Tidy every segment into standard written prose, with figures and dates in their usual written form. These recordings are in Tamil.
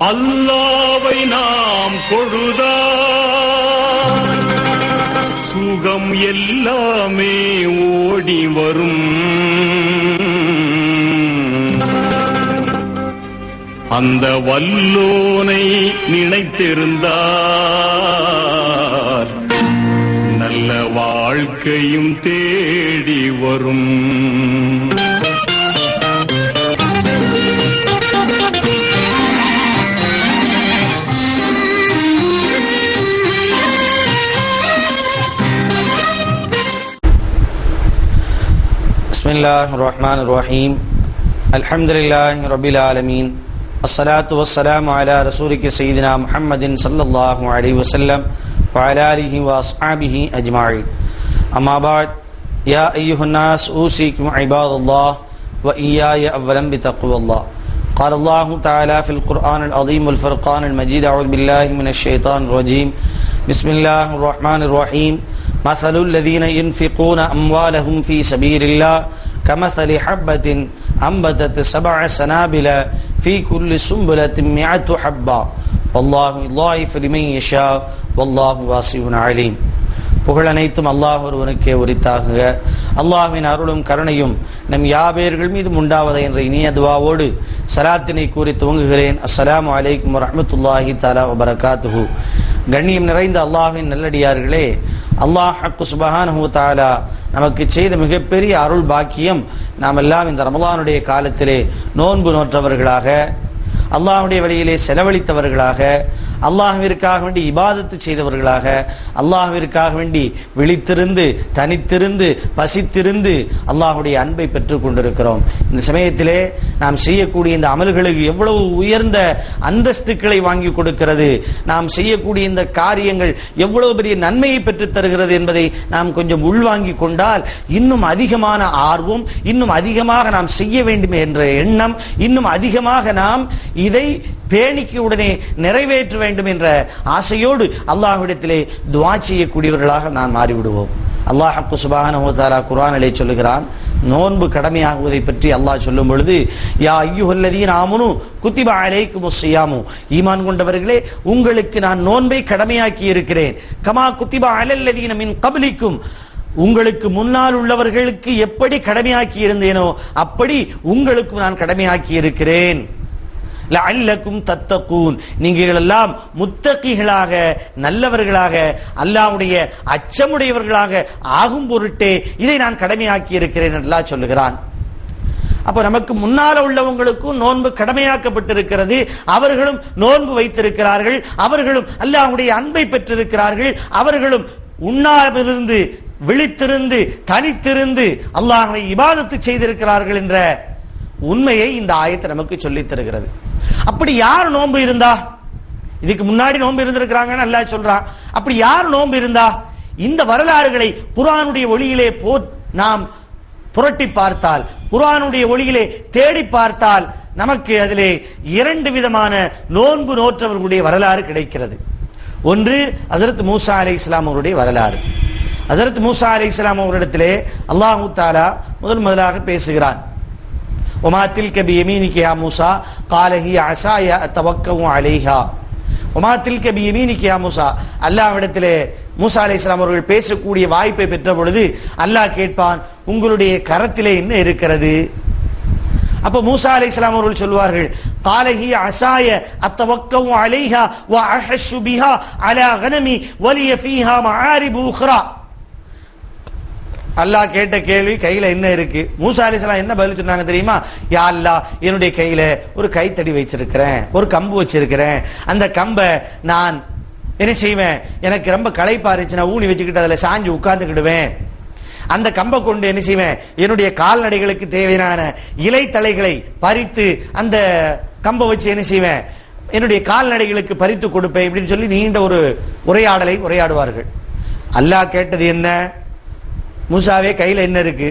அல்லாவை நாம் தொழுதால் சுகம் எல்லாமே ஓடி வரும். அந்த வல்லோனை நினைத்திருந்தார் நல்ல வாழ்க்கையும் தேடி வரும். பிஸ்மில்லாஹிர்ரஹ்மானிர்ரஹீம். அல்ஹம்துலில்லாஹி ரப்பில் ஆலமீன். அஸ்ஸலாத்து வஸ்ஸலாமு அலா ரசூலிக சய்யிதினா முஹம்மதின் ஸல்லல்லாஹு அலைஹி வஸல்லம் வ அலா ஆலிஹி வ அஸ்ஹாபிஹி அஜ்மஈன். அம்மா பஅத். யா அய்யுஹன் நாஸ் ஊஸீகும் இபாதல்லாஹ் வ இய்யாய அவ்வலம் பித்தக்வல்லாஹ். قال الله تعالى في القرآن العظيم والفرقان المجيد. أعوذ بالله من الشيطان الرجيم. بسم الله الرحمن الرحيم. مثل الذين ينفقون أموالهم في سبيل الله كمثل حبة أنبتت 7 سنابل في كل سنبلة 100 حبة والله يضاعف لمن يشاء والله واسع عليم. புகழ் அனைத்தும் அல்லாஹ் ஒருவனுக்கே உரித்தாகுக. அல்லாஹ்வின் அருளும் கருணையும் நம் யாபேர்கள் மீது உண்டாவதை என்ற இனிய துஆவோடு ஸலாத்தினை கூறி துவங்குகிறேன். அஸ்ஸலாமு அலைக்கும் வரஹ்மத்துல்லாஹி தஆலா வ பரகாத்துஹு. கண்ணியம் நிறைந்த அல்லாஹ்வின் நல்லடியார்களே, அல்லாஹ் ஹக்கு சுப்ஹானஹு வ தஆலா நமக்கு செய்த மிகப்பெரிய அருள் பாக்கியம், நாம் எல்லாம் இந்த ரமலானுடைய காலத்திலே நோன்பு நோற்றவர்களாக, அல்லாஹ்வுடைய வழியிலே செலவழித்தவர்களாக, அல்லாஹ்விற்காக வேண்டி இபாதத்து செய்தவர்களாக, அல்லாஹ்விற்காக வேண்டி விழித்திருந்து தனித்திருந்து பசித்திருந்து அல்லாஹ்வுடைய அன்பை பெற்றுக் கொண்டிருக்கிறோம். இந்த சமயத்திலே நாம் செய்யக்கூடிய இந்த அமல்களுக்கு எவ்வளவு உயர்ந்த அந்தஸ்துக்களை வாங்கி கொடுக்கிறது, நாம் செய்யக்கூடிய இந்த காரியங்கள் எவ்வளவு பெரிய நன்மையை பெற்றுத் தருகிறது என்பதை நாம் கொஞ்சம் உள்வாங்கி கொண்டால் இன்னும் அதிகமான ஆர்வம், இன்னும் அதிகமாக நாம் செய்ய வேண்டும் என்ற எண்ணம், இன்னும் அதிகமாக நாம் இதை பேணிக்கு உடனே நிறைவேற்ற வேண்டும் என்ற ஆசையோடு அல்லாஹ்விடத்திலே துஆ செய்யக்கூடியவர்களாக நாம் மாறிவிடுவோம். அல்லாஹ் சுப்ஹானஹு வ தஆலா குர்ஆனிலே சொல்லுகிறான், நோன்பு கடமையாகுவதை பற்றி அல்லாஹ் சொல்லும் பொழுது, யா அய்யுஹல்லதீன ஆமனு குத்திப அலைக்குமுஸ் ஸியாமு, ஈமான் கொண்டவர்களே உங்களுக்கு நான் நோன்பை கடமையாக்கி இருக்கிறேன். கமா குத்திப அலல்லதீன மின் கப்லிக்கும், உங்களுக்கு முன்னால் உள்ளவர்களுக்கு எப்படி கடமையாக்கி இருந்தேனோ அப்படி உங்களுக்கு நான் கடமையாக்கி இருக்கிறேன். லஅல்லக்கும் தத்தகூன், நீங்கள் எல்லாம் முத்தகிகளாக நல்லவர்களாக அல்லாஹ்வுடைய அச்சமுடையவர்களாக ஆகும் பொருட்டே இதை நான் கடமையாக்கி இருக்கிறேன் என்று அல்லாஹ் சொல்லுகிறான். அப்ப நமக்கு முன்னால உள்ளவங்களுக்கும் நோன்பு கடமையாக்கப்பட்டிருக்கிறது, அவர்களும் நோன்பு வைத்திருக்கிறார்கள், அவர்களும் அல்லாஹ்வுடைய அன்பை பெற்றிருக்கிறார்கள், அவர்களும் உண்ணாவிலிருந்து விழித்திருந்து தனித்திருந்து அல்லாஹ்வை இபாதத்து செய்திருக்கிறார்கள் என்ற உண்மையை இந்த ஆயத்தை நமக்கு சொல்லித் தருகிறது. அப்படி யார் நோன்பு இருந்தா, இதுக்கு முன்னாடி நோன்பு இருந்திருக்கிறாங்கன்னு அல்லாஹ் சொல்றான். அப்படி யார் நோன்பு இருந்தா, இந்த வரலாறுகளை குர்ஆனுடைய ஒளியிலே நாம் புரட்டி பார்த்தால், குர்ஆனுடைய ஒளியிலே தேடி பார்த்தால் நமக்கு அதிலே 2 விதமான நோன்பு நோற்றவர்களுடைய வரலாறு கிடைக்கிறது. ஒன்று ஹஜ்ரத் மூசா அலைஹிஸ்ஸலாம் அவருடைய வரலாறு. ஹஜ்ரத் மூசா அலைஹிஸ்ஸலாம் அவரிடத்திலே அல்லாஹ் தஆலா முதலாக பேசுகிறான். وما تلك بيمينك يا موسى قال هي عصاي اتوكل عليها. وما تلك بيمينك يا موسى, அல்லாஹ்விடத்திலே மூசா அலைஹிஸ்ஸலாம் அவர்கள் பேசக்கூடிய வாய்ப்பை பெற்ற பொழுது அல்லாஹ் கேட்பான், உங்களுடைய கரத்திலே என்ன இருக்கிறது? அப்ப மூசா அலைஹிஸ்ஸலாம் அவர்கள் சொல்வார்கள், قال هي عصاي اتوكل عليها واحش بها على غنمي ولي فيها معارب اخرى. அல்லாஹ் கேட்ட கேள்வி, கையில என்ன இருக்கு? மூசா அலைஹிஸ்ஸலாம் என்ன பதில் சொன்னாங்க தெரியுமா? யா அல்லாஹ், என்னுடைய கையில ஒரு கைத்தடி வச்சிருக்கிறேன், ஒரு கம்பு வச்சிருக்கிறேன், அந்த கம்பை நான் என்ன செய்வேன், எனக்கு ரொம்ப களைப்பா இருந்துச்சுன்னா ஊனி வச்சுக்கிட்டு அதுல சாஞ்சு உட்கார்ந்துக்கிடுவேன். அந்த கம்பை கொண்டு என்ன செய்வேன், என்னுடைய கால்நடைகளுக்கு தேவையான இலை தலைகளை பறித்து அந்த கம்பை வச்சு என்ன செய்வேன், என்னுடைய கால்நடைகளுக்கு பறித்து கொடுப்பேன் இப்படின்னு சொல்லி நீண்ட ஒரு உரையாடலை உரையாடுவார்கள். அல்லாஹ் கேட்டது என்ன? மூசாவே கையில என்ன இருக்கு?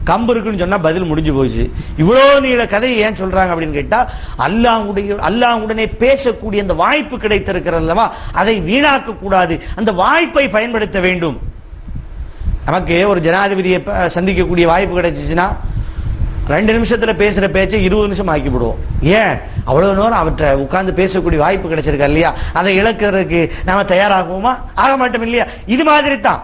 கம்பு இருக்குன்னு சொன்னா பதில் முடிஞ்சு போச்சு. இவ்வளவு நீள கதையை ஏன் சொல்றாங்க அப்படின்னு கேட்டா, அல்லாஹ்வுடனே பேசக்கூடிய அந்த வாய்ப்பு கிடைத்திருக்கிறது அல்லவா, அதை வீணாக்க கூடாது, அந்த வாய்ப்பை பயன்படுத்த வேண்டும். நமக்கு ஒரு ஜனாதிபதியை சந்திக்கக்கூடிய வாய்ப்பு கிடைச்சிச்சுன்னா 2 நிமிஷத்துல பேசுற பேச்சை 20 நிமிஷம் ஆக்கி விடுவோம். ஏன்? அவ்வளவு நேரம் அவற்றை உட்கார்ந்து பேசக்கூடிய வாய்ப்பு கிடைச்சிருக்கா இல்லையா? அதை இழக்கிறதுக்கு நாம தயாராகுவோமா? ஆக மாட்டோம் இல்லையா? இது மாதிரி தான்.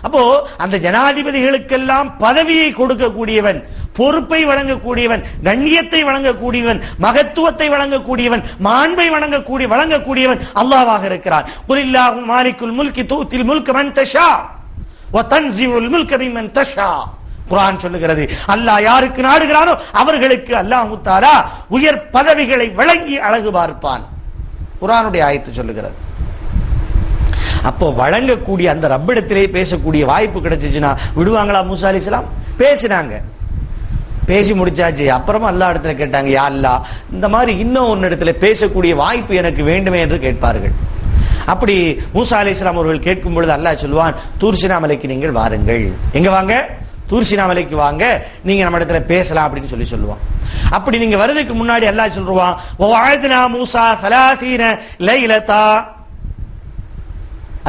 அப்போ அந்த ஜனாதிபதிகளுக்கெல்லாம் பதவியை கொடுக்கக்கூடியவன், பொறுப்பை வழங்கக்கூடியவன், கண்ணியத்தை வழங்கக்கூடியவன், மகத்துவத்தை வழங்கக்கூடியவன், மாண்பை வழங்கக்கூடியவன் அல்லாஹ்வாக இருக்கிறான். குலில்லாஹு மாலிகுல் முல்கி தூத்தில் முல்க மன் தஷா வ தன்ஸிஉல் முல்க மிம்மன் தஷா. குர்ஆன் சொல்லுகிறது, அல்லாஹ் யாருக்கு நாடுகிறானோ அவர்களுக்கு அல்லாஹ் தஆலா உயர் பதவிகளை வழங்கி அழகு பார்ப்பான். குர்ஆனுடைய ஆயத்து சொல்லுகிறது. அப்போ வழங்கக்கூடிய அந்த ரப்பிடத்திலே பேசக்கூடிய வாய்ப்பு கிடைச்சிச்சுன்னா விடுவாங்களா? மூசா அலைஹிஸ்ஸலாம் பேசினாங்க, பேசி முடிச்சாச்சு. அப்புறமா அல்லாஹ் இடத்துல கேட்டாங்க, யா அல்லாஹ், இந்த மாதிரி இன்னும் ஒன்னு இடத்துல பேசக்கூடிய வாய்ப்பு எனக்கு வேண்டுமே என்று கேட்பார்கள். அப்படி மூசா அலைஹிஸ்ஸலாம் அவர்கள் கேட்கும் பொழுது அல்லாஹ் சொல்வான், தூர் சீனா மலைக்கு நீங்கள் வாருங்கள். எங்க வாங்க? தூர் சீனா மலைக்கு வாங்க, நீங்க நம்ம இடத்துல பேசலாம் அப்படின்னு சொல்லுவான். அப்படி நீங்க வருவதற்கு முன்னாடி அல்லாஹ் சொல்றான், வஅத்னா மூசா 30 லைலதா.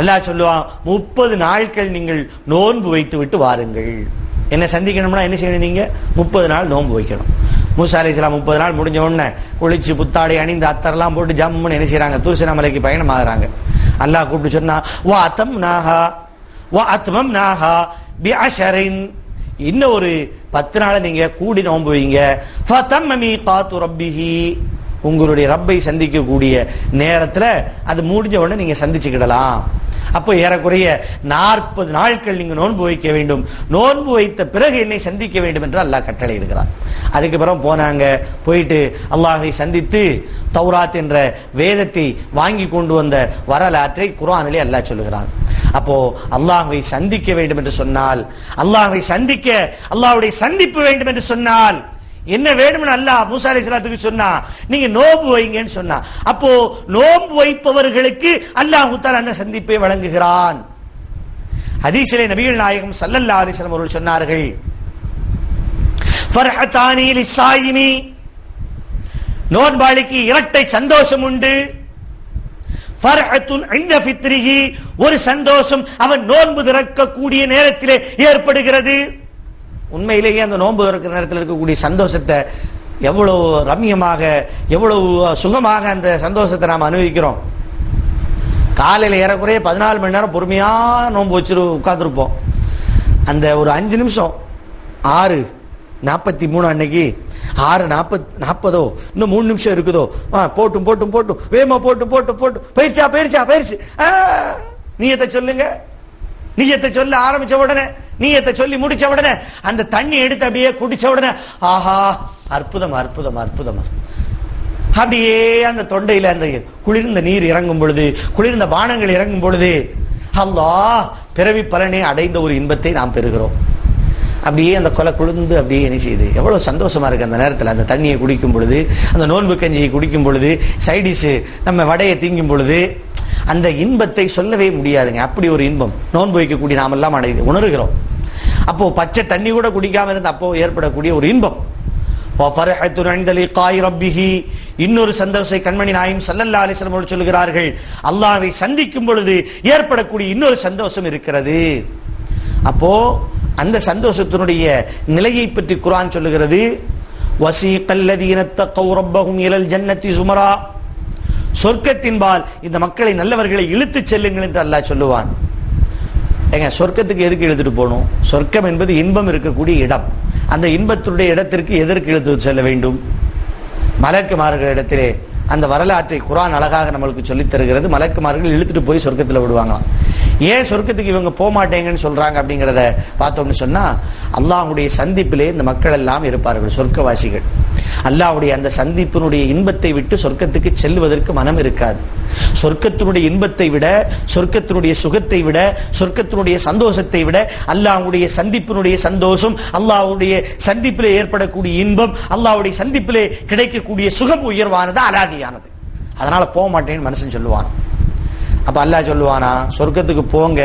அல்லாஹ் சொல்லுவான், 30 நாட்கள் நீங்கள் நோன்பு வைத்து விட்டு வாருங்கள். என்ன சந்திக்கணும்னா என்ன செய்யணும்? நீங்க 30 நாள் நோன்பு வைக்கணும். மூசா அலைஹிஸ்ஸலாம் 30 நாள் முடிஞ்ச உடனே குளிச்சு புத்தாடை அணிந்து அத்தரெல்லாம் போட்டு ஜம்முன்னு என்ன செய்யறாங்க? தூர் சீனா மலைக்கு பயணம் ஆகுறாங்க. அல்லாஹ் கூப்பிட்டு சொன்னா, வா அத்மம்னாஹா பிஅஷரின், இன்னும் ஒரு 10 நாளை நீங்க கூடி நோன்பு வைங்க. ஃபதம்ம மீகாத்து ரப்பிஹி, உங்களுடைய ரப்பை சந்திக்கக்கூடிய நேரத்துல அது முடிஞ்ச உடனே நீங்க சந்திச்சுக்கிடலாம். அப்போ ஏறக்குறைய 40 நாட்கள் நீங்க நோன்பு வைக்க வேண்டும். நோன்பு வைத்த பிறகு என்னை சந்திக்க வேண்டும் என்று அல்லாஹ் கட்டளை இருக்கிறார். அதுக்கப்புறம் போனாங்க. போயிட்டு அல்லாஹை சந்தித்து தௌராத் என்ற வேதத்தை வாங்கி கொண்டு வந்த வரலாற்றை குர்ஆனிலே அல்லாஹ் சொல்லுகிறான். அப்போ அல்லாஹ்வை சந்திக்க வேண்டும் என்று சொன்னால், அல்லாஹ்வை சந்திக்க, அல்லாஹ்வுடைய சந்திப்பு வேண்டும் என்று சொன்னால் என்ன வேணும்னு அல்லாஹ் மூசா அலைஹிஸ்ஸலாத்துக்கு சொன்னா, நீங்க நோன்பு வைங்கன்னு சொன்னா. அப்போ நோன்பு வைப்பவர்களுக்கு அல்லாஹ் தஆலா அந்த சந்திப்பை வழங்குகிறான். ஹதீஸிலே நபிகள் நாயகம் ஸல்லல்லாஹு அலைஹி வஸல்லம் அவர்கள் சொன்னார்கள், ஃபர்ஹதானி லிஸ்ஸாயிமி, நோன்பாளிக்கு இரட்டை சந்தோஷம் உண்டு. ஃபர்ஹத்துன் இன்த ஃபித்ரிஹி, ஒரு சந்தோஷம் அவன் நோன்பு திறக்கக்கூடிய நேரத்திலே ஏற்படுகிறது. உண்மையிலேயே அந்த நோன்பு திறக்கிற நேரத்தில் இருக்கக்கூடிய சந்தோஷத்தை எவ்வளவு ரம்யமாக, எவ்வளவு சுகமாக அந்த சந்தோஷத்தை நாம் அனுபவிக்கிறோம். காலையில் ஏறக்குறைய 14 மணி நேரம் பொறுமையா நோன்பு வச்சு உட்கார்ந்துருப்போம். அந்த ஒரு 5 நிமிஷம் 6:43 அன்னைக்கு 6:40 இன்னும் 3 நிமிஷம் இருக்குதோ, போட்டும் வேமா போட்டு பயிற்சி நீயத்தை சொல்லுங்க. நீயத்தை சொல்ல ஆரம்பிச்ச உடனே, நீயத்தை சொல்லி முடிச்ச உடனே அந்த தண்ணி எடுத்து அப்படியே குடிச்ச உடனே, ஆஹா அற்புதம், அப்படியே அந்த தொண்டையில அந்த குளிர்ந்த நீர் இறங்கும் பொழுது, குளிர்ந்த பானங்கள் இறங்கும் பொழுது, அல்லாஹ் பிறவி பலனை அடைந்த ஒரு இன்பத்தை நாம் பெறுகிறோம். அப்படியே அந்த கொலை குளிர்ந்து அப்படியே என்ன செய்யுது, எவ்வளவு சந்தோஷமா இருக்கு அந்த நேரத்தில். அந்த தண்ணியை குடிக்கும் பொழுது, அந்த நோன்பு கஞ்சியை குடிக்கும் பொழுது, சைடிஸ் நம்ம வடையை திங்கும் பொழுது, அந்த இன்பத்தை சொல்லவே முடியாதுங்க. அப்படி ஒரு இன்பம் நோன்பு வைக்கக்கூடிய நாமெல்லாம் உணர்கிறோம். அப்போ பச்சை தண்ணி கூட குடிக்காம இருந்து அப்போ ஏற்படக்கூடிய ஒரு இன்பம். இன்னொரு சந்தோஷத்தை கண்மணி நாயகம் ஸல்லல்லாஹு அலைஹி வஸல்லம் சொல்கிறார்கள், அல்லாஹ்வை சந்திக்கும் பொழுது ஏற்படக்கூடிய இன்னொரு சந்தோஷம் இருக்கிறது. அப்போ அந்த சந்தோஷத்தினுடைய நிலையை பற்றி குர்ஆன் சொல்லுகிறது, வஸீகல்லதீன தக்கவ் ரப்பஹும் இலல் ஜன்னத்தி ஸுமரா, சொர்க்கத்தின்பால் இந்த மக்களை நல்லவர்களை இழுத்துச் செல்லுங்கள் என்று அல்லாஹ் சொல்லுவான். ஏங்க, சொர்க்கத்துக்கு எதுக்கு இழுத்துட்டு போகணும்? சொர்க்கம் என்பது இன்பம் இருக்கக்கூடிய இடம். அந்த இன்பத்துடைய இடத்திற்கு எதற்கு இழுத்து செல்ல வேண்டும்? மலக்குமார்கள் இடத்திலே அந்த வரலாற்றை குர்ஆன் அழகாக நம்மளுக்கு சொல்லித் தருகிறது. மலக்குமார்கள் இழுத்துட்டு போய் சொர்க்கத்தில் விடுவாங்களாம். ஏன் சொர்க்கத்துக்கு இவங்க போக மாட்டேங்கன்னு சொல்றாங்க அப்படிங்கிறத பார்த்தோம்னு சொன்னா, அல்லாஹ்வுடைய சந்திப்பிலே இந்த மக்கள் எல்லாம் இருப்பார்கள், சொர்க்கவாசிகள். அல்லாஹ்வுடைய அந்த சந்திப்பினுடைய இன்பத்தை விட்டு சொர்க்கத்துக்கு செல்வதற்கு மனம் இருக்காது. சொர்க்கத்தினுடைய இன்பத்தை விட, சொர்க்கத்தினுடைய சுகத்தை விட, சொர்க்கத்தினுடைய சந்தோஷத்தை விட அல்லாஹ்வுடைய சந்திப்பினுடைய சந்தோஷம், அல்லாஹ்வுடைய சந்திப்பிலே ஏற்படக்கூடிய இன்பம், அல்லாஹ்வுடைய சந்திப்பிலே கிடைக்கக்கூடிய சுகம் உயர்வானது, அலாதியானது. அதனால போக மாட்டேன்னு மனுஷன் சொல்லுவான். அப்ப அல்லாஹ் சொல்லுவானா, சொர்க்கத்துக்கு போங்க,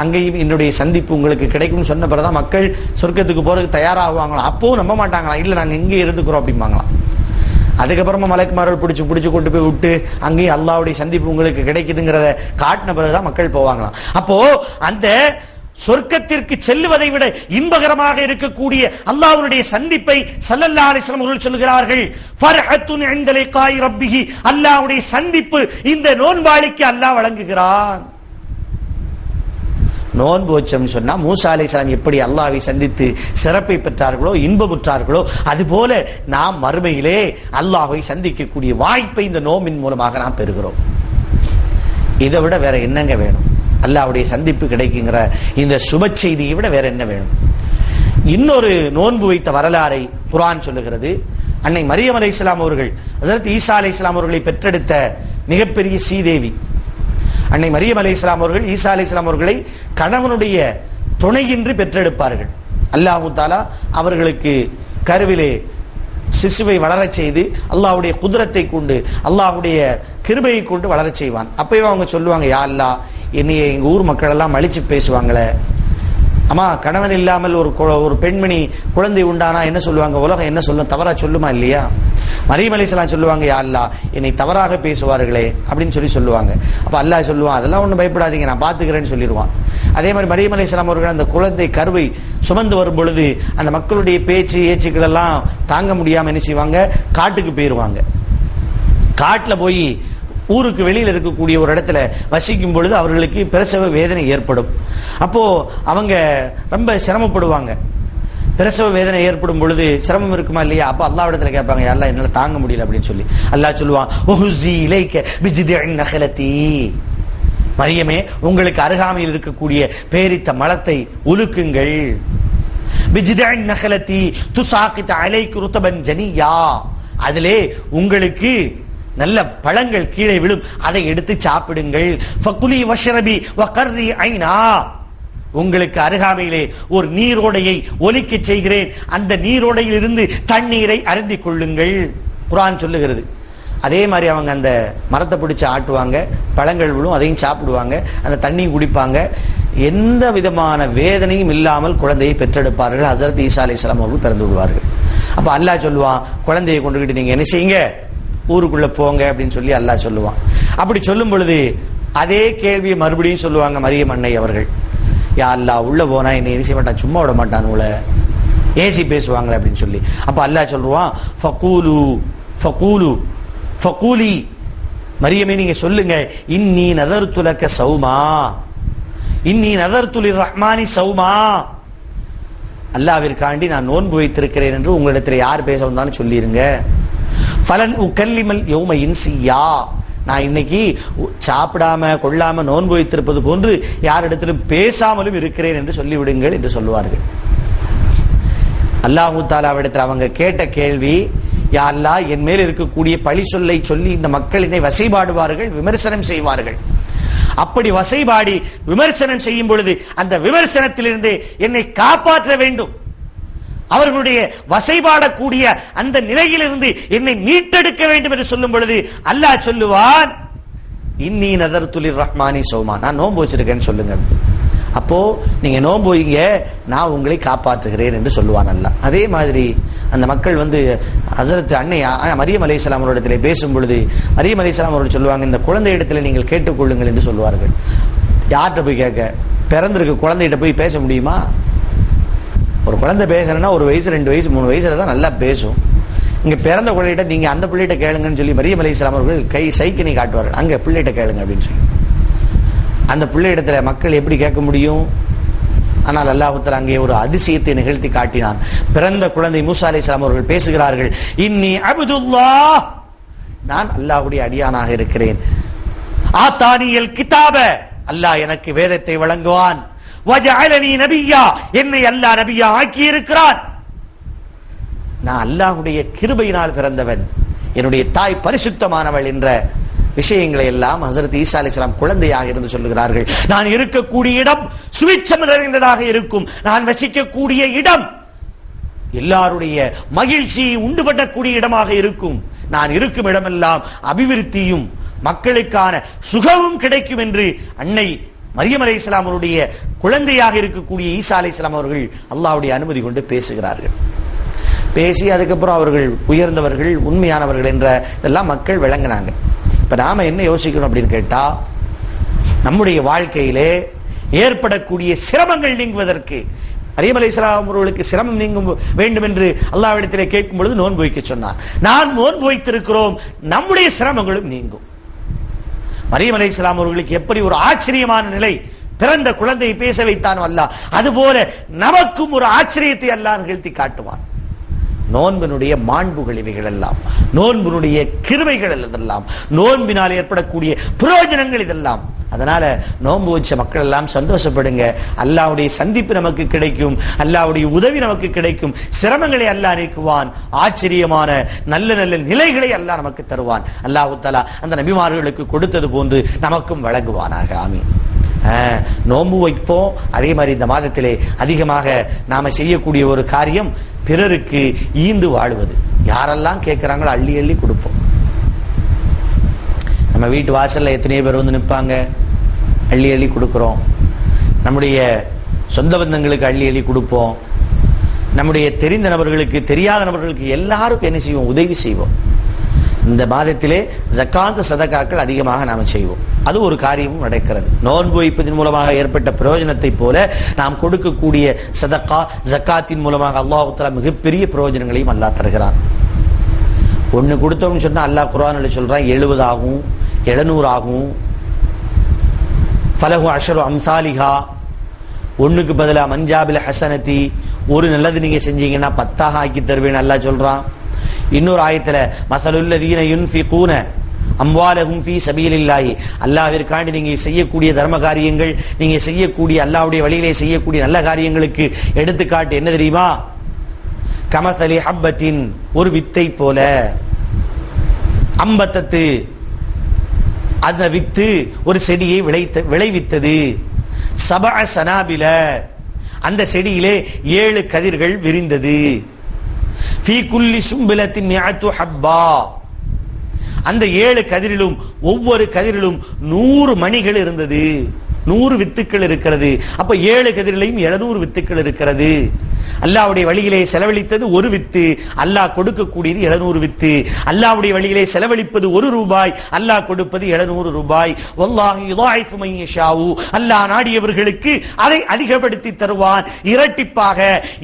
அங்கேயும் என்னுடைய சந்திப்பு உங்களுக்கு கிடைக்கும் சொன்ன பிறகுதான் மக்கள் சொர்க்கத்துக்கு போறதுக்கு தயாராகுவாங்களாம். அப்பவும் நம்ப மாட்டாங்களாம், இல்ல நாங்க இங்கே இருந்துக்கிறோம் அப்படிம்பாங்களாம். அதுக்கப்புறமா மலக்குமார்கள் பிடிச்சு கொண்டு போய் விட்டு அங்கேயும் அல்லாஹ்வுடைய சந்திப்பு உங்களுக்கு கிடைக்குதுங்கிறத காட்டின பிறகுதான் மக்கள் போவாங்களாம். அப்போ அந்த சொர்க்கத்திற்கு செல்லுவதை விட இன்பகரமாக இருக்கக்கூடிய அல்லாஹ்வுடைய சந்திப்பை ஸல்லல்லாஹு அலைஹி வஸல்லம் அவர்கள் சொல்கிறார்கள். ஃபர்ஹத்துன் இன்த லிகாய் ரப்பிஹி, அல்லாஹ்வுடைய சந்திப்பு இந்த நோன்பாளிக்கு அல்லாஹ் வழங்குகிறான். நோன்பு வச்சோம்னு சொன்னா மூசா அலைஹிஸ்ஸலாம் எப்படி அல்லாஹ்வை சந்தித்து சிறப்பை பெற்றார்களோ இன்பமுற்றார்களோ அதுபோல நாம் மறுமையிலே அல்லாஹ்வை சந்திக்கக்கூடிய வாய்ப்பை இந்த நோம்பின் மூலமாக நாம் பெறுகிறோம். இதை விட வேற என்னங்க வேணும்? அல்லாஹ்வுடைய சந்திப்பு கிடைக்குங்கிற இந்த சுப செய்தியை விட வேற என்ன வேணும்? இன்னொரு நோன்பு வைத்த வரலாறை குர்ஆன் சொல்லுகிறது. அன்னை மரியம் அலைஹிஸ்ஸலாம் அவர்கள் ஹஜ்ரத் ஈசா அலைஹிஸ்ஸலாம் அவர்களை பெற்றெடுத்த மிகப்பெரிய சீதேவி. அன்னை மரியம் அலைஹிஸ்ஸலாம் அவர்கள் ஈசா அலைஹிஸ்ஸலாம் அவர்களை கணவனுடைய துணையின்றி பெற்றெடுப்பார்கள். அல்லாஹ் தஆலா அவர்களுக்கு கருவிலே சிசுவை வளரச் செய்து அல்லாஹ்வுடைய குதிரத்தை கொண்டு அல்லாஹ்வுடைய கிருபையை கொண்டு வளரச் செய்வான். அப்பவே அவங்க சொல்லுவாங்க, யா அல்லாஹ், என்னைய எங்க ஊர் மக்கள் எல்லாம் மலிச்சு பேசுவாங்களே, அம்மா கணவன் இல்லாமல் ஒரு பெண்மணி குழந்தை உண்டானா என்ன சொல்லுவாங்க, உலகம் என்ன சொல்லும், தவறா சொல்லுமா இல்லையா? மரியம் அலைஹிஸ்ஸலாம் சொல்லுவாங்க, யா அல்லாஹ், என்னை தவறாக பேசுவார்களே அப்படின்னு சொல்லுவாங்க. அப்ப அல்லாஹ் சொல்லுவான், அதெல்லாம் ஒன்றும் பயப்படாதீங்க, நான் பாத்துக்கிறேன்னு சொல்லிடுவான். அதே மாதிரி மரியம் அலைஹிஸ்ஸலாம் அவர்கள் அந்த குழந்தை கருவை சுமந்து வரும் பொழுது அந்த மக்களுடைய பேச்சு ஏச்சுக்கள் எல்லாம் தாங்க முடியாம என்ன செய்வாங்க, காட்டுக்கு போயிருவாங்க. காட்டுல போய் ஊருக்கு வெளியில் இருக்கக்கூடிய ஒரு இடத்துல வசிக்கும் பொழுது அவர்களுக்கு பிரசவ வேதனை ஏற்படும். அப்போ அவங்க ரொம்ப சிரமப்படுவாங்க. பிரசவ வேதனை ஏற்படும் பொழுது சிரமம் இருக்குமா இல்லையா? அப்ப அல்லாஹ்விடத்துல கேட்பாங்க, யா அல்லாஹ், என்னால தாங்க முடியல அப்படின்னு சொல்லி. அல்லாஹ் சொல்லுவான், உஹுஸி இலைக பிஜிதின் நஹலதி, மரியமே உங்களுக்கு அருகாமையில் இருக்கக்கூடிய பேரித்த மலத்தை உலுக்குங்கள். பிஜிதின் நஹலதி துசாகித அலைக்கு ருதபன் ஜனியா, அதிலே உங்களுக்கு நல்ல பழங்கள் கீழே விழும், அதை எடுத்து சாப்பிடுங்கள். ஃபகுலி வஷ்ரபி வகர்ரி ஐனா, உங்களுக்கு அருகாமையிலே ஒரு நீரோடையை ஒலிக்க செய்கிறேன், அந்த நீரோடையில் இருந்து தண்ணீரை அருந்திக் கொள்ளுங்கள் குர்ஆன் சொல்லுகிறது. அதே மாதிரி அவங்க அந்த மரத்தை பிடிச்சு ஆட்டுவாங்க, பழங்கள் விழும், அதையும் சாப்பிடுவாங்க, அந்த தண்ணியும் குடிப்பாங்க. எந்த விதமான வேதனையும் இல்லாமல் குழந்தையை பெற்றெடுப்பார்கள். ஹஜ்ரத் ஈசா அலைஹிஸ்ஸலாம் அவர்கள் பிறந்து விடுவார்கள். அப்ப அல்லாஹ் சொல்லுவான், குழந்தையை கொண்டுகிட்டு நீங்க என்ன செய்யுங்க, ஊருக்குள்ள போங்க அப்படின்னு சொல்லி அல்லாஹ் சொல்லுவான். அப்படி சொல்லும் பொழுது அதே கேள்வியை மறுபடியும் சொல்லுவாங்க மரியம் அன்னை அவர்கள், யா அல்லாஹ், உள்ள போனா என்னை என்ன செய்ய மாட்டான், சும்மா விட மாட்டான், உள்ள ஏசி பேசுவாங்களே அப்படின்னு சொல்லி. அப்ப அல்லாஹ் சொல்லுவான், ஃபகூலு ஃபகூலு ஃபகூலி, மரியமே நீங்க சொல்லுங்க, இன்னி நதர்து லக சௌமா, இன்னி நதர்து லிர்ரஹ்மானி சௌமா, அல்லாஹ்விற்காண்டி நான் நோன்பு வைத்திருக்கிறேன் என்று உங்களிடத்தில் யார் பேச வந்தாலும் சொல்லிருங்க. ஃபலன் உகல்லிமல் யௌம இன்சியா, நான் இன்னைக்கு சாப்பிடாம கொள்ளாம நோன்பு வைத்திருப்பது போன்று யாரிடத்திலும் பேசாமலும் இருக்கிறேன் என்று சொல்லிவிடுங்கள் என்று சொல்லுவார்கள். அல்லாஹு தஆலாவிடத்தில் அவங்க கேட்ட கேள்வி, யா அல்லாஹ், என் மேல் இருக்கக்கூடிய பழி சொல்லை சொல்லி இந்த மக்கள் என்னை வசைபாடுவார்கள், விமர்சனம் செய்வார்கள். அப்படி வசைபாடி விமர்சனம் செய்யும் பொழுது அந்த விமர்சனத்திலிருந்து என்னை காப்பாற்ற வேண்டும், அவர்களுடைய வசைபாடக்கூடிய அந்த நிலையிலிருந்து என்னை மீட்டெடுக்க வேண்டும் என்று சொல்லும் பொழுது அல்லாஹ் சொல்லுவான், இன்னி நதர்து லிர்ரஹ்மானி சௌமா, நான் நோன்பு வச்சிருக்கேன்னு சொல்லுங்க. அப்போ நீங்க நோன்பு வைங்க, நான் உங்களை காப்பாற்றுகிறேன் என்று சொல்லுவான் அல்லாஹ். அதே மாதிரி அந்த மக்கள் ஹஜ்ரத் அன்னை மரியம் அலைஹிஸ்ஸலாம் அவர்களிடத்திலே பேசும் பொழுது மரியம் அலைஹிஸ்ஸலாம் அவர்கள் சொல்லுவாங்க, இந்த குழந்தை இடத்துல நீங்கள் கேட்டுக்கொள்ளுங்கள் என்று சொல்லுவார்கள். யார்கிட்ட போய் கேட்க? பிறந்திருக்கு குழந்தைகிட்ட போய் பேச முடியுமா? ஒரு குழந்தை பேசணும்னா 1 வயசு 2 வயசு 3 வயசுல தான் நல்லா பேசும். இங்க பிறந்த குழந்தைகிட்ட நீங்க அந்த பிள்ளைகிட்ட கேளுங்கன்னு சொல்லி மரியம் அலைஹிஸ்ஸலாம் அவர்கள் கை சைக்கினை காட்டுவார்கள், அங்க பிள்ளைகிட்ட கேளுங்க அப்படின்னு சொல்லி. அந்த பிள்ளை இடத்துல மக்கள் எப்படி கேட்க முடியும்? ஆனால் அல்லாஹ் தஆலா அங்கே ஒரு அதிசயத்தை நிகழ்த்தி காட்டினான். பிறந்த குழந்தை மூசா அலைஹிஸ்ஸலாம் அவர்கள் பேசுகிறார்கள், இன்னி அப்துல்லாஹ், நான் அல்லாஹ்வுடைய அடியானாக இருக்கிறேன். ஆத்தானியல் கிதாப, அல்லாஹ் எனக்கு வேதத்தை வழங்குவான். வஜஅலனி நபியா, என்னை அல்லாஹ் நபியா ஆக்கி இருக்கிறான். நான் அல்லாஹ்வுடைய கிருபையினால் பிறந்தவன், என்னுடைய தாய் பரிசுத்தமானவள் என்ற விஷயங்களை எல்லாம் ஹஜ்ரத் ஈசா அலைஹிஸ்ஸலாம் குழந்தையாக இருந்து சொல்லுகிறார்கள். நான் இருக்கக்கூடிய இடம் சுவிட்சம் நிறைந்ததாக இருக்கும், நான் வசிக்கக்கூடிய இடம் எல்லாருடைய மகிழ்ச்சி உண்டு பண்ணக்கூடிய இடமாக இருக்கும், நான் இருக்கும் இடமெல்லாம் அபிவிருத்தியும் மக்களுக்கான சுகமும் கிடைக்கும் என்று அன்னை மரியம் அலைஹிஸ்ஸலாம் அவருடைய குழந்தையாக இருக்கக்கூடிய ஈசா அலைஹிஸ்ஸலாம் அவர்கள் அல்லாஹ்வுடைய அனுமதி கொண்டு பேசுகிறார்கள். பேசி அதுக்கப்புறம் அவர்கள் உயர்ந்தவர்கள் உண்மையானவர்கள் என்ற இதெல்லாம் மக்கள் விளங்கினாங்க. இப்ப நாம என்ன யோசிக்கணும் அப்படின்னு கேட்டா, நம்முடைய வாழ்க்கையிலே ஏற்படக்கூடிய சிரமங்கள் நீங்குவதற்கு மரியம் அலைஹிஸ்ஸலாம் அவர்களுக்கு சிரமம் நீங்கும் வேண்டும் என்று அல்லாஹ்விடத்திலே கேட்கும் பொழுது நோன்பு வைக்க சொன்னார். நான் நோன்பு வைத்திருக்கிறோம், நம்முடைய சிரமங்களும் நீங்கும். மரியம் அலைஹிஸ்ஸலாம் அவர்களுக்கு எப்படி ஒரு ஆச்சரியமான நிலை, பிறந்த குழந்தையை பேச வைத்தானோ அல்லாஹ், அதுபோல நமக்கும் ஒரு ஆச்சரியத்தை அல்லாஹ் நிகழ்த்தி காட்டுவான். நோன்பினுடைய மாண்புகள் இவைகள் எல்லாம், நோன்பினுடைய கிருபைகள் இதெல்லாம், நோன்பினால் ஏற்படக்கூடிய பிரயோஜனங்கள் இதெல்லாம். அதனால நோன்பு வச்ச மக்கள் எல்லாம் சந்தோஷப்படுங்க. அல்லாஹ்வுடைய சந்திப்பு நமக்கு கிடைக்கும், அல்லாஹ்வுடைய உதவி நமக்கு கிடைக்கும், சிரமங்களை அல்லாஹ் நீக்குவான், ஆச்சரியமான நல்ல நல்ல நிலைகளை அல்லாஹ் நமக்கு தருவான். அல்லாஹ் தஆலா அந்த நபிமார்களுக்கு கொடுத்தது போன்று நமக்கும் வழங்குவானாக. ஆமீன். நோன்பு வைப்போம். அதே மாதிரி இந்த மாதத்திலே அதிகமாக நாம செய்யக்கூடிய ஒரு காரியம் பிறருக்கு ஈந்து வாழுவது. யாரெல்லாம் கேட்கிறாங்களோ அள்ளி அள்ளி கொடுப்போம். நம்ம வீட்டு வாசல்ல எத்தனையோ பேர் வந்து நிற்பாங்க, அள்ளி அள்ளி கொடுக்கிறோம். நம்முடைய சொந்த பந்தங்களுக்கு அள்ளி அள்ளி கொடுப்போம். நம்முடைய தெரிந்த நபர்களுக்கு, தெரியாத நபர்களுக்கு எல்லாருக்கும் என்ன செய்வோம்? உதவி செய்வோம். இந்த மாதத்திலே ஜக்காத் சதகாக்கள் அதிகமாக நாம செய்வோம். அது ஒரு காரியமும் நடக்கிறது. நோன்பு வைப்பதன் மூலமாக ஏற்பட்ட பிரயோஜனத்தை போல நாம் கொடுக்கக்கூடிய சதகா ஜக்காத்தின் மூலமாக அல்லாஹ் தஆலா மிகப்பெரிய பிரயோஜனங்களையும் அல்லாஹ் தருகிறான். ஒன்னு கொடுத்தோம்னு சொன்னா அல்லாஹ் குர்ஆனில் சொல்றான் 70 ஆகும், 700 ஆகும். ஃபலஹு அஷரு அம்சாலிஹா, ஒண்ணுக்கு பதிலா மஞ்சாபில் ஹசனதி, ஒரு நல்லது நீங்க செஞ்சீங்கன்னா 10 ஆக்கி தருவேன் அல்லாஹ் சொல்றான். இன்னொரு ஆயத்துல மஸலுல்லதீன யுன்ஃபிகூன அம்வாலஹும் ஃபீ ஸபீலில்லாஹி, அல்லாஹ்விற்காண்டி நீங்க செய்யக்கூடிய தர்ம காரியங்கள், நீங்க செய்யக்கூடிய அல்லாஹ்வுடைய வழியிலே செய்யக்கூடிய நல்ல காரியங்களுக்கு எடுத்துக்காட்டு என்ன தெரியுமா? கமஸலி ஹப்பத்தின், ஒரு வித்தை போல. அம்பத்தத்து, அந்த வித்து ஒரு செடியை விளைவித்தது. சபஅ சனாபில, அந்த செடியிலே 7 கதிர்கள் விரிந்தது. ஃபீ குல்லி சும்பிலத்தின் மிஅத்து ஹப்பா, அந்த 7 கதிரிலும் ஒவ்வொரு கதிரிலும் 100 மணிகள் இருந்தது. 100 வித்துக்கள் இருக்கிறது. அப்ப 7 கதிரிலையும் 700 வித்துக்கள் இருக்கிறது. அல்லாஹ்வுடைய வழியிலே செலவழித்தது ஒரு வித்து, அல்லாஹ் கொடுக்கக்கூடியது 700 வித்து. அல்லாஹ்வுடைய வழியிலே செலவழிப்பது 1 ரூபாய், அல்லாஹ் கொடுப்பது 700 ரூபாய். வல்லாஹு யுதாயிஃபு மன் யஷாஉ, அல்லாஹ் நாடியவர்களுக்கு அதை அதிகப்படுத்தி தருவான் இரட்டிப்பாக.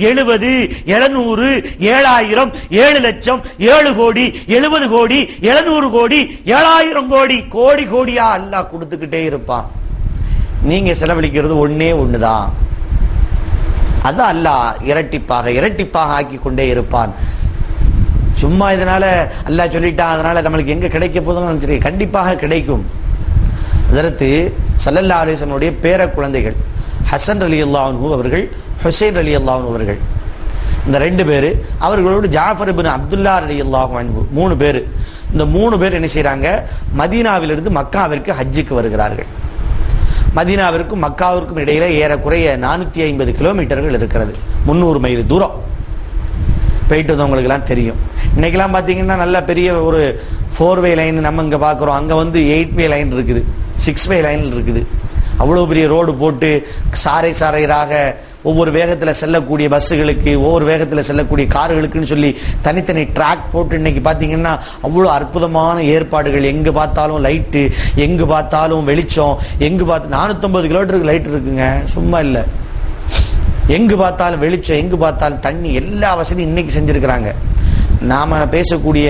70, 700, 7000, 7 லட்சம், 7 கோடி, 70 கோடி, 700 கோடி, 7000 கோடி, கோடி கோடியா அல்லாஹ் கொடுத்துக்கிட்டே இருப்பான். நீங்க செலவழிக்கிறது ஒண்ணே ஒண்ணுதான், அது அல்லாஹ் இரட்டிப்பாக இரட்டிப்பாக ஆக்கி கொண்டே இருப்பான். சும்மா இதனால அல்லாஹ் சொல்லிட்டான் அதனால நம்மளுக்கு எங்க கிடைக்க போதுன்னு நினைச்சிருக்க, கண்டிப்பாக கிடைக்கும். ஹஜ்ரத் ஸல்லல்லாஹு அலைஹி வஸல்லம் பேர குழந்தைகள் ஹசன் ரலியல்லாஹு அன்ஹு அவர்கள், ஹுசைன் ரலியல்லாஹு அன்ஹு அவர்கள், இந்த 2 பேரு, அவர்களோடு ஜாஃபர் இப்னு அப்துல்லா ரலியல்லாஹு அன்ஹு 3 பேர். இந்த 3 பேர் என்ன செய்றாங்க? மதீனாவிலிருந்து மக்காவிற்கு ஹஜ்ஜுக்கு வருகிறார்கள். மதீனாவிற்கும் மக்காவிற்கும் இடையில ஏறக்குறைய 450 கிலோமீட்டர்கள் இருக்கிறது, 300 மைல் தூரம். போயிட்டு வந்தவங்களுக்கு எல்லாம் தெரியும். இன்னைக்கெல்லாம் பாத்தீங்கன்னா நல்ல பெரிய ஒரு 4-வே லைன் நம்ம இங்க பாக்குறோம், அங்க வந்து 8-வே லைன் இருக்குது, 6-வே லைன் இருக்குது. அவ்வளவு பெரிய ரோடு போட்டு சாரை சாரையாக ஒவ்வொரு வேகத்துல செல்லக்கூடிய பஸ்ஸுகளுக்கு, ஒவ்வொரு வேகத்துல செல்லக்கூடிய கார்களுக்குன்னு சொல்லி தனித்தனி ட்ராக் போட்டு இன்னைக்கு பாத்தீங்கன்னா அவ்வளவு அற்புதமான ஏற்பாடுகள். எங்கு பார்த்தாலும் லைட்டு, எங்கு பார்த்தாலும் வெளிச்சம், எங்கு பார்த்து 450 கிலோமீட்டருக்கு லைட் இருக்குங்க, சும்மா இல்ல. எங்கு பார்த்தாலும் வெளிச்சம், எங்கு பார்த்தாலும் தண்ணி, எல்லா வசதியும் இன்னைக்கு செஞ்சிருக்கிறாங்க. நாம பேசக்கூடிய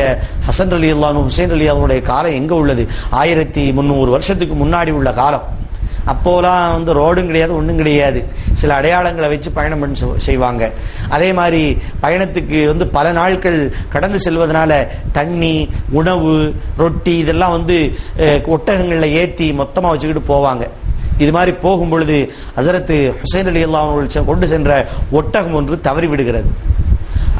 ஹசன் ரலியல்லாஹு அன்ஹு, ஹுசைன் ரலியல்லாஹு அன்ஹுடைய காலம் எங்க உள்ளது? 1300 வருஷத்துக்கு முன்னாடி உள்ள காலம். அப்போலாம் வந்து ரோடும் கிடையாது, ஒன்றும் கிடையாது. சில அடையாளங்களை வச்சு பயணம் பண்ணி செய்வாங்க. அதே மாதிரி பயணத்துக்கு வந்து பல நாட்கள் கடந்து செல்வதனால தண்ணி, உணவு, ரொட்டி இதெல்லாம் வந்து ஒட்டகங்களில் ஏற்றி மொத்தமாக வச்சுக்கிட்டு போவாங்க. இது மாதிரி போகும் பொழுது ஹஜ்ரத் ஹுசைன் ரலியல்லாஹு அன்ஹு கொண்டு சென்ற ஒட்டகம் ஒன்று தவறி விடுகிறது.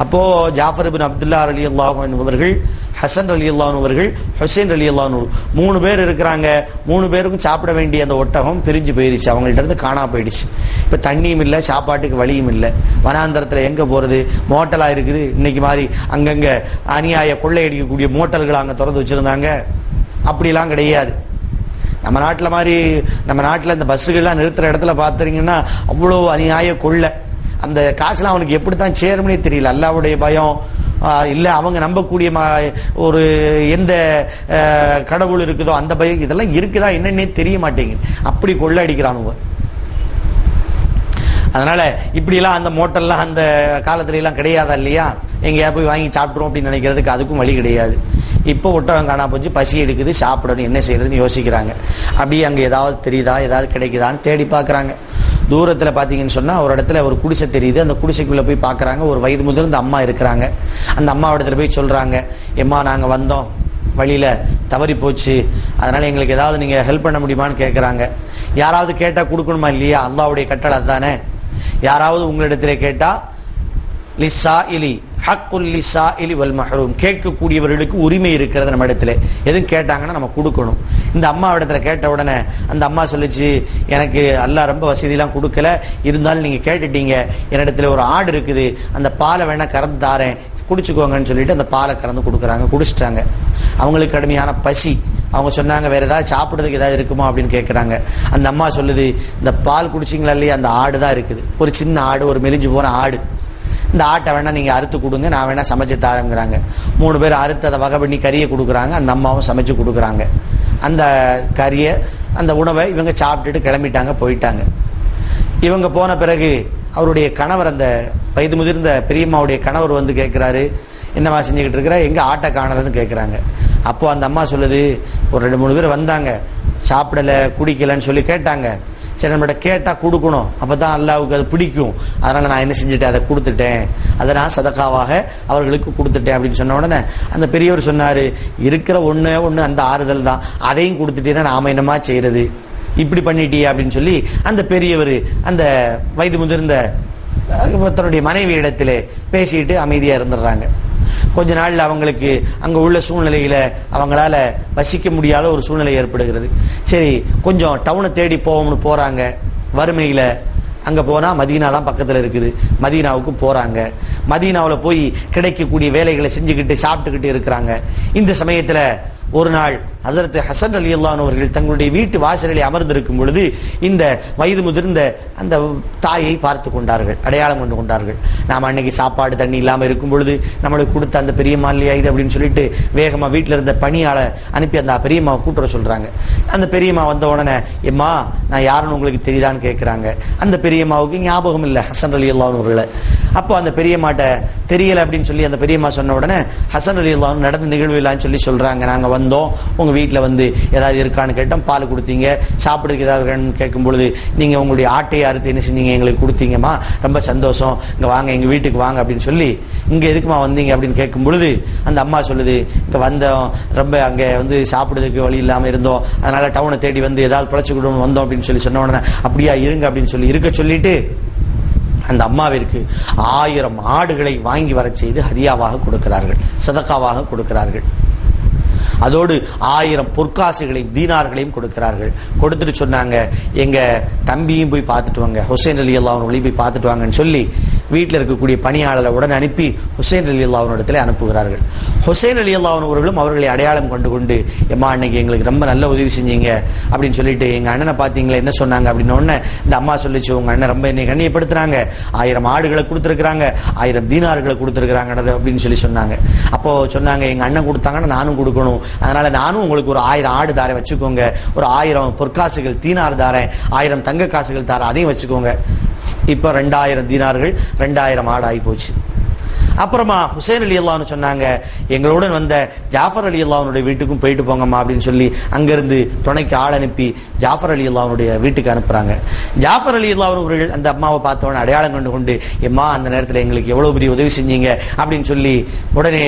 அப்போ ஜாஃபர் இப்னு அப்துல்லா ரலியல்லாஹு அன்ஹு அவர்கள், ஹசன் ரலியல்லாஹு அன்ஹு அவர்கள், ஹுசைன் ரலியல்லாஹு அன்ஹு 3 பேர் இருக்கிறாங்க. 3 பேருக்கும் சாப்பிட வேண்டிய அந்த ஒட்டகம் பிரிஞ்சு போயிடுச்சு, அவங்கள்ட்ட இருந்து காணா போயிடுச்சு. இப்ப தண்ணியும் இல்லை, சாப்பாட்டுக்கு வழியும் இல்லை. வனாந்தரத்துல எங்க போறது? மோட்டலா இருக்குது. இன்னைக்கு மாதிரி அங்கங்க அநியாய கொள்ளையடிக்கக்கூடிய மோட்டல்கள் அங்க திறந்து வச்சிருந்தாங்க. அப்படிலாம் கிடையாது. நம்ம நாட்டுல மாதிரி, நம்ம நாட்டுல இந்த பஸ்ஸுகள்லாம் நிறுத்துற இடத்துல பாத்துறீங்கன்னா அவ்வளோ அநியாய கொள்ளை. அந்த காசுலாம் அவனுக்கு எப்படித்தான் சேரும்னே தெரியல. அல்லாஹ்வுடைய பயம் இல்ல, அவங்க நம்பக்கூடிய ஒரு எந்த கடவுள் இருக்குதோ அந்த பயம், இதெல்லாம் இருக்குதா என்னன்னே தெரிய மாட்டேங்குது. அப்படி கொள்ளை அடிக்கிறானுங்க. அதனால இப்படிலாம் அந்த மோட்டர்லாம் அந்த காலத்துல எல்லாம் கிடையாதா இல்லையா, எங்கேயா போய் வாங்கி சாப்பிட்றோம் அப்படின்னு நினைக்கிறதுக்கு அதுக்கும் வழி கிடையாது. இப்போ ஒட்டகம் காணா போச்சு, பசி எடுக்குது, சாப்பிடணும், என்ன செய்யறதுன்னு யோசிக்கிறாங்க. அப்படியே அங்கே ஏதாவது தெரியுதா, ஏதாவது கிடைக்குதான்னு தேடி பார்க்குறாங்க. தூரத்தில் பார்த்தீங்கன்னு சொன்னால் ஒரு இடத்துல ஒரு குடிசை தெரியுது. அந்த குடிசைக்குள்ளே போய் பார்க்குறாங்க. ஒரு வயது முதிர்ந்த அம்மா இருக்கிறாங்க. அந்த அம்மா இடத்துல போய் சொல்கிறாங்க, எம்மா நாங்கள் வந்தோம், வழியில் தவறி போச்சு, அதனால் எங்களுக்கு ஏதாவது நீங்கள் ஹெல்ப் பண்ண முடியுமான்னு கேட்குறாங்க. யாராவது கேட்டால் கொடுக்கணுமா இல்லையா, அல்லாஹ்வுடைய கட்டளை தானே. யாராவது உங்களிடத்திலே கேட்டால் லிஸ்ஸாயிலி ஹக்குல் லிஸ்ஸாயிலி வல் மஹ்ரூம், கேட்கக்கூடியவர்களுக்கு உரிமை இருக்கிறது நம்ம இடத்துல. எதுவும் கேட்டாங்கன்னா நம்ம கொடுக்கணும். இந்த அம்மா இடத்துல கேட்ட உடனே அந்த அம்மா சொல்லிச்சு, எனக்கு அல்லாஹ் ரொம்ப வசதியெல்லாம் கொடுக்கல, இருந்தாலும் நீங்கள் கேட்டுட்டீங்க, என்னிடத்துல ஒரு ஆடு இருக்குது, அந்த பாலை வேணா கறந்து தாரேன், குடிச்சுக்கோங்கன்னு சொல்லிட்டு அந்த பாலை கறந்து கொடுக்குறாங்க. குடிச்சிட்டாங்க. அவங்களுக்கு கடுமையான பசி. அவங்க சொன்னாங்க, வேற ஏதாவது சாப்பிட்றதுக்கு ஏதாவது இருக்குமா அப்படின்னு கேட்குறாங்க. அந்த அம்மா சொல்லுது, இந்த பால் குடிச்சிங்களா இல்லையா, அந்த ஆடு தான் இருக்குது, ஒரு சின்ன ஆடு, ஒரு மெலிஞ்சு போன ஆடு, இந்த ஆட்டை வேணா நீங்க அறுத்து கொடுங்க, நான் வேணா சமைச்சு தாரங்கிறாங்க. 3 பேர் அறுத்து அதை வகை பண்ணி கறியை கொடுக்குறாங்க. அந்த அம்மாவும் சமைச்சு கொடுக்குறாங்க. அந்த கறியை, அந்த உணவை இவங்க சாப்பிட்டுட்டு கிளம்பிட்டாங்க, போயிட்டாங்க. இவங்க போன பிறகு அவருடைய கணவர், அந்த வயது முதிர்ந்த பெரியம்மாவுடைய கணவர் வந்து கேட்கிறாரு, என்னவா செஞ்சுக்கிட்டு இருக்கிற, எங்க ஆட்டை காணலன்னு கேட்குறாங்க. அப்போ அந்த அம்மா சொல்லுது, ஒரு 2-3 பேர் வந்தாங்க, சாப்பிடல குடிக்கலன்னு சொல்லி கேட்டாங்க. சரி, நம்மகிட்ட கேட்டால் கொடுக்கணும், அப்போ தான் அல்லாவுக்கு அது பிடிக்கும், அதனால் நான் என்ன செஞ்சுட்டேன், அதை கொடுத்துட்டேன், அதை நான் சதக்காவாக அவர்களுக்கு கொடுத்துட்டேன் அப்படின்னு சொன்ன உடனே அந்த பெரியவர் சொன்னார், இருக்கிற ஒன்று அந்த ஆறுதல் தான், அதையும் கொடுத்துட்டேன்னா நாம என்னமா செய்யறது, இப்படி பண்ணிட்டியே அப்படின்னு சொல்லி அந்த பெரியவர் அந்த வயது முதிர்ந்த தன்னுடைய மனைவி இடத்திலே பேசிட்டு அமைதியாக இருந்துடுறாங்க. கொஞ்ச நாள்ல அவங்களுக்கு அங்க உள்ள சூழ்நிலையில அவங்களால வசிக்க முடியாத ஒரு சூழ்நிலை ஏற்படுகிறது. சரி, கொஞ்சம் டவுனை தேடி போவோம்னு போறாங்க. வறுமையில அங்க போனா மதீனா தான் பக்கத்துல இருக்குது, மதீனாவுக்கு போறாங்க. மதீனாவில் போய் கிடைக்கக்கூடிய வேலைகளை செஞ்சுக்கிட்டு சாப்பிட்டுக்கிட்டு இருக்கிறாங்க. இந்த சமயத்துல ஒரு நாள் ஹஸரத் ஹஸன் ரலியல்லாஹு அன்ஹு அவர்கள் தங்களுடைய வீட்டு வாசலில் அமர்ந்திருக்கும் பொழுது இந்த வயது முதிர்ந்த அந்த தாயை பார்த்து கொண்டார்கள், அடையாளம் கொண்டு கொண்டார்கள். நாம் அன்னைக்கு சாப்பாடு தண்ணி இல்லாமல் இருக்கும் பொழுது நம்மளுக்கு கொடுத்த அந்த பெரியம்மா இல்லையா இது அப்படின்னு சொல்லிட்டு வேகமா வீட்டில் இருந்த பணியாளை அனுப்பி அந்த பெரியம்மாவை கூட்டுற சொல்றாங்க. அந்த பெரியம்மா வந்த உடனே, எம்மா நான் யாருன்னு உங்களுக்கு தெரியுதான்னு கேட்கிறாங்க. அந்த பெரியம்மாவுக்கு ஞாபகம் இல்லை ஹஸன் ரலியல்லாஹு அன்ஹு அவர்களை. அப்போ அந்த பெரியம்மாட்ட தெரியல அப்படின்னு சொல்லி அந்த பெரியம்மா சொன்ன உடனே ஹஸன் ரலியல்லாஹு அன்ஹு நடந்த நிகழ்வு இல்லைன்னு சொல்லி சொல்றாங்க, நாங்க வந்தோம், உங்க வீட்டில் வந்து ஏதாவது இருக்கான்னு கேட்டோம், பால் கொடுத்தீங்க, சாப்பிடுறதுக்கு ஏதாவது கேட்கும் பொழுது நீங்க உங்களுடைய ஆட்டையை அறுத்து என்ன செஞ்சீங்க, எங்களுக்கு கொடுத்தீங்கம்மா, ரொம்ப சந்தோஷம், இங்க வாங்க, எங்க வீட்டுக்கு வாங்க அப்படின்னு சொல்லி, இங்க எதுக்குமா வந்தீங்க அப்படின்னு கேட்கும் பொழுது அந்த அம்மா சொல்லுது, இங்க வந்தோம், ரொம்ப அங்க வந்து சாப்பிடுறதுக்கு வழி இல்லாம இருந்தோம், அதனால டவுனை தேடி வந்து ஏதாவது பிழைச்சுக்கிட்டு வந்தோம் அப்படின்னு சொல்லி சொன்ன உடனே, அப்படியா இருங்க அப்படின்னு சொல்லி இருக்க சொல்லிட்டு அந்த அம்மாவிற்கு 1000 ஆடுகளை வாங்கி வர செய்து ஹதியாவாக கொடுக்கிறார்கள், சதக்காவாக கொடுக்கிறார்கள். அதோடு 1000 பொற்காசுகளையும் தீனார்களையும் கொடுக்கிறார்கள். கொடுத்துட்டு சொன்னாங்க, எங்க தம்பியும் போய் பார்த்துட்டு வாங்க, ஹுசைன் ரலியல்லாஹு அன்ஹு போய் பார்த்துட்டு வாங்கன்னு சொல்லி வீட்டில் இருக்கக்கூடிய பணியாளரை உடனே அனுப்பி ஹுசைன் ரலியல்லாஹு அன்ஹு இடத்துல அனுப்புகிறார்கள். ஹுசைன் ரலியல்லாஹு அன்ஹு அவர்களும் அவர்களை அடையாளம் கொண்டு எம்மா அன்னைக்கு எங்களுக்கு ரொம்ப நல்ல உதவி செஞ்சீங்க அப்படின்னு சொல்லிட்டு, எங்க அண்ணனை பார்த்தீங்களா என்ன சொன்னாங்க அப்படின்னு உடனே இந்த அம்மா சொல்லிச்சு, உங்க அண்ணன் ரொம்ப என்னை கண்ணியப்படுத்துறாங்க, 1000 ஆடுகளை கொடுத்துருக்காங்க, 1000 தீனார்களை கொடுத்துருக்காங்க அப்படின்னு சொல்லி சொன்னாங்க. அப்போ சொன்னாங்க, எங்க அண்ணன் கொடுத்தாங்கன்னா நானும் கொடுக்கணும், அதனால நானும் உங்களுக்கு ஒரு 1000 ஆடு தாரேன் வச்சுக்கோங்க, ஒரு 1000 பொற்காசுகள் தீனார் தாரேன், 1000 தங்க காசுகள் தாரேன், அதையும் வச்சுக்கோங்க. இப்ப 2000 தீனார்கள் 2000 ஆடு ஆகி போச்சு. அப்புறமா ஹுசைன் ரலியல்லாஹு அன்ஹு சொன்னாங்க, எங்களுடன் வந்த ஜாஃபர் ரலியல்லாஹு அன்ஹுடைய வீட்டுக்கும் போயிட்டு போங்கம்மா அப்படின்னு சொல்லி அங்கிருந்து துணைக்கு ஆள் அனுப்பி ஜாஃபர் ரலியல்லாஹு அன்ஹுடைய வீட்டுக்கு அனுப்புறாங்க. ஜாஃபர் ரலியல்லாஹு அன்ஹு அவர்கள் அந்த அம்மாவை பார்த்தவன அடையாளம் கொண்டு எம்மா அந்த நேரத்தில் எங்களுக்கு எவ்வளவு பெரிய உதவி செஞ்சீங்க அப்படின்னு சொல்லி உடனே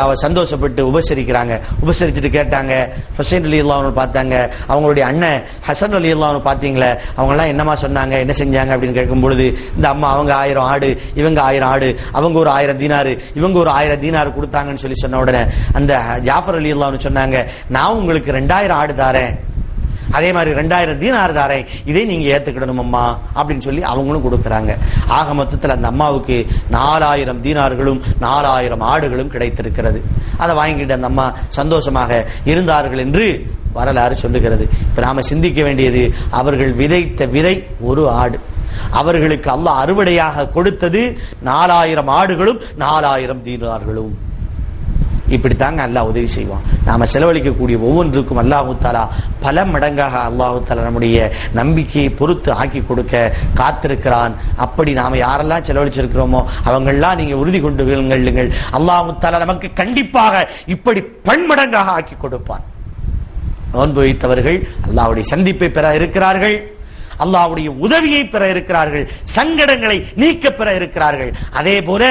அவ சந்தோஷப்பட்டு உபசரிக்கிறாங்க. உபசரிச்சுட்டு கேட்டாங்க, ஹுசைன் ரலியல்லாஹு அன்ஹு பார்த்தாங்க, அவங்களுடைய அண்ணன் ஹஸன் ரலியல்லாஹு அன்ஹு பார்த்தீங்களே, அவங்க எல்லாம் என்னமா சொன்னாங்க, என்ன செஞ்சாங்க அப்படின்னு கேட்கும் பொழுது இந்த அம்மா அவங்க 1000 ஆடு, இவங்க 1000 ஆடு, அவங்க ஒரு 1000 தீனாரு, இவங்க ஒரு 1000 தீனாரு கொடுத்தாங்கன்னு சொல்லி சொன்ன உடனே அந்த ஜாஃபர் ரலியல்லாஹு அன்ஹு சொன்னாங்க, நான் உங்களுக்கு 2000 ஆடு தாரேன், அதே மாதிரி 2000 தீனார் தாரேன், இதை நீங்க ஏத்துக்கிடணும் அம்மா அப்படின்னு சொல்லி அவங்களும் கொடுக்கறாங்க. ஆக மொத்தத்தில் அந்த அம்மாவுக்கு 4000 தீனார்களும் 4000 ஆடுகளும் கிடைத்திருக்கிறது. அதை வாங்கிட்டு அந்த அம்மா சந்தோஷமாக இருந்தார்கள் என்று வரலாறு சொல்லுகிறது. இப்ப நாம சிந்திக்க வேண்டியது, அவர்கள் விதைத்த விதை ஒரு ஆடு, அவர்களுக்கு அல்லாஹ் அறுவடையாக கொடுத்தது 4000 ஆடுகளும் 4000 தீனார்களும். இப்படித்தாங்க அல்லாஹ் உதவி செய்வான். நாம செலவழிக்கக்கூடிய ஒவ்வொன்றுக்கும் அல்லாஹு தாலா பல மடங்காக அல்லாஹு தாலா நம்முடைய நம்பிக்கையை பொறுத்து ஆக்கி கொடுக்க காத்திருக்கிறான். அப்படி நாம யாரெல்லாம் செலவழிச்சிருக்கிறோமோ அவங்கெல்லாம் நீங்க உறுதி கொண்டு கொள்ளுங்கள், அல்லாஹு தாலா நமக்கு கண்டிப்பாக இப்படி பன்மடங்காக ஆக்கி கொடுப்பான். நோன்பு வைத்தவர்கள் அல்லாஹ்வுடைய சந்திப்பை பெற இருக்கிறார்கள், அல்லாஹ்வுடைய உதவியை பெற இருக்கிறார்கள், சங்கடங்களை நீக்க பெற இருக்கிறார்கள். அதே போல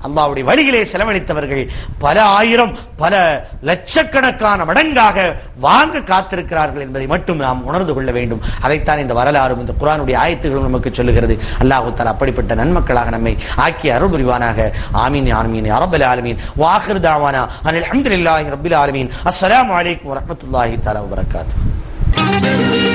அல்லாஹ்வுடைய வழியிலே செலவழித்தவர்கள் பல ஆயிரம் பல லட்சக்கணக்கான மடங்காக வாங்க காத்திருக்கிறார்கள் என்பதை மட்டும் நாம் உணர்ந்து கொள்ள வேண்டும். அதைத்தான் இந்த வரலாறும் இந்த குர்ஆனுடைய ஆயத்துகளும் நமக்கு சொல்லுகிறது. அல்லாஹ் தஆலா அப்படிப்பட்ட நன்மக்களாக நம்மை ஆக்கி அருள் புரிவானாக. ஆமீன் ஆமீன் யா ரப்பல் ஆலமீன். வ ஆகிரு தஅவானா அல்ஹம்துலில்லாஹி ரப்பில் ஆலமீன். அஸ்ஸலாமு அலைக்கும் வ ரஹ்மத்துல்லாஹி தஆலா வ பரகாத்துஹு.